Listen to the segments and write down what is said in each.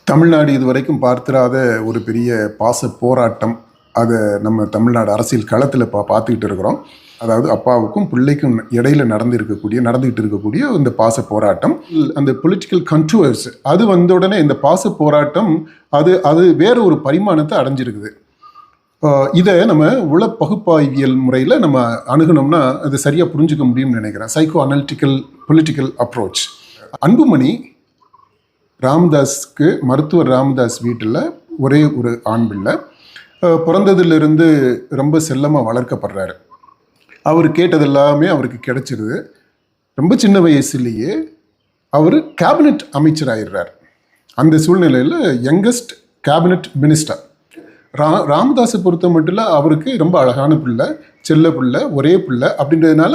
தமிழ்நாடு இதுவரைக்கும் பார்த்திராத ஒரு பெரிய பாச போராட்டம். அதை நம்ம தமிழ்நாடு அரசியல் களத்தில் பார்த்துக்கிட்டு இருக்கிறோம். அதாவது அப்பாவுக்கும் பிள்ளைக்கும் இடையில நடந்துகிட்டு இருக்கக்கூடிய இந்த பாச போராட்டம், அந்த பொலிட்டிக்கல் கண்ட்ரோவர்ஸ் அது வந்த உடனே இந்த பாச போராட்டம் அது வேற ஒரு பரிமாணத்தை அடைஞ்சிருக்குது. இதை நம்ம உள பகுப்பாய்வியல் முறையில் நம்ம அணுகணும்னா அது சரியாக புரிஞ்சுக்க முடியும்னு நினைக்கிறேன். Psycho analytical political approach. Anbumani ராமதாஸ்க்கு மருத்துவர் ராமதாஸ் வீட்டில் ஒரே ஒரு ஆண் பிள்ளை. பிறந்ததுலேருந்து ரொம்ப செல்லமாக வளர்க்கப்படுறாரு. அவர் கேட்டது எல்லாமே அவருக்கு கிடைச்சிருது. ரொம்ப சின்ன வயசுலேயே அவர் கேபினட் அமைச்சர் ஆயிடுறார். அந்த சூழ்நிலையில் யங்கஸ்ட் கேபினட் மினிஸ்டர். ராமதாஸை பொறுத்த மட்டும் இல்லை, அவருக்கு ரொம்ப அழகான பிள்ளை, செல்ல பிள்ளை, ஒரே பிள்ளை. அப்படின்றதுனால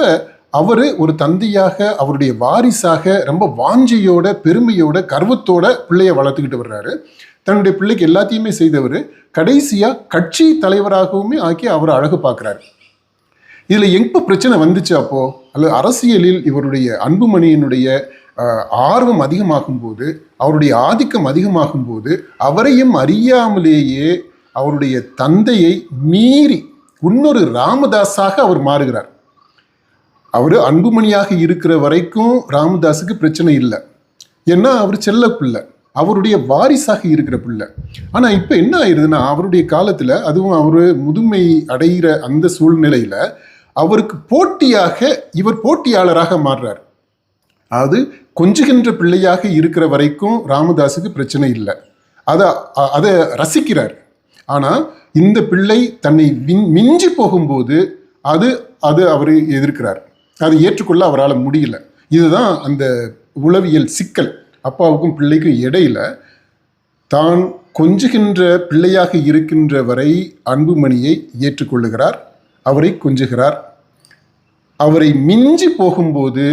அவர் ஒரு தந்தையாக, அவருடைய வாரிசாக ரொம்ப வாஞ்சியோட, பெருமையோட, கர்வத்தோட பிள்ளையை வளர்த்துக்கிட்டு வர்றாரு. தன்னுடைய பிள்ளைக்கு எல்லாத்தையுமே செய்தவர். கடைசியாக கட்சி தலைவராகவுமே ஆக்கி அவர் அழகு பார்க்குறாரு. இதில் எப்போ பிரச்சனை வந்துச்சு அப்போ, அல்லது அரசியலில் இவருடைய அன்புமணியினுடைய ஆர்வம் அதிகமாகும் போது, அவருடைய ஆதிக்கம் அதிகமாகும் போது, அவரையும் அறியாமலேயே அவருடைய தந்தையை மீறி இன்னொரு ராமதாஸாக அவர் மாறுகிறார். அவர் அன்புமணியாக இருக்கிற வரைக்கும் ராமதாஸுக்கு பிரச்சனை இல்லை. ஏன்னா அவர் செல்ல பிள்ளை, அவருடைய வாரிசாக இருக்கிற பிள்ளை. ஆனால் இப்போ என்ன ஆயிடுதுன்னா, அவருடைய காலத்தில், அதுவும் அவர் முதுமை அடைகிற அந்த சூழ்நிலையில் அவருக்கு போட்டியாக இவர் போட்டியாளராக மாறுறார். அது கொஞ்சுகின்ற பிள்ளையாக இருக்கிற வரைக்கும் ராமதாஸுக்கு பிரச்சனை இல்லை, அதை ரசிக்கிறார். ஆனால் இந்த பிள்ளை தன்னை மிஞ்சி போகும்போது அது அவர் எதிர்க்கிறார். அதை ஏற்றுக்கொள்ள அவரால் முடியல. இதுதான் அந்த உளவியல் சிக்கல். அப்பாவுக்கும் பிள்ளைக்கும் இடையில தான் கொஞ்சுகின்ற பிள்ளையாக இருக்கின்ற வரை அன்புமணியை ஏற்றுக்கொள்ளுகிறார், அவரை கொஞ்சுகிறார். அவரை மிஞ்சி போகும்போது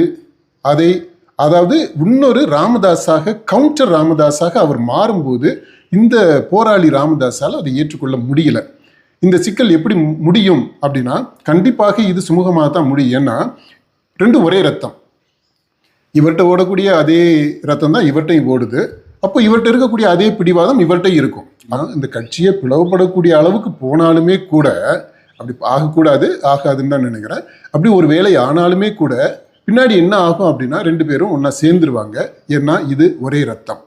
அதாவது இன்னொரு ராமதாஸாக, கவுண்டர் ராமதாஸாக அவர் மாறும்போது இந்த போராளி ராமதாஸால் அதை ஏற்றுக்கொள்ள முடியல. இந்த சிக்கல் எப்படி முடியும் அப்படின்னா, கண்டிப்பாக இது சுமூகமாக தான் முடியும். ஏன்னா ரெண்டும் ஒரே ரத்தம். இவர்கிட்ட ஓடக்கூடிய அதே ரத்தம் தான் இவர்கிட்டையும் ஓடுது. அப்போ இவர்கிட்ட இருக்கக்கூடிய அதே பிடிவாதம் இவர்கிட்ட இருக்கும். ஆனால் இந்த கட்சியை பிளவுபடக்கூடிய அளவுக்கு போனாலுமே கூட, அப்படி ஆகாதுன்னு தான் நினைக்கிறேன். அப்படி ஒரு வேலை ஆனாலுமே கூட பின்னாடி என்ன ஆகும் அப்படின்னா, ரெண்டு பேரும் ஒன்றா சேர்ந்துருவாங்க. ஏன்னா இது ஒரே ரத்தம்.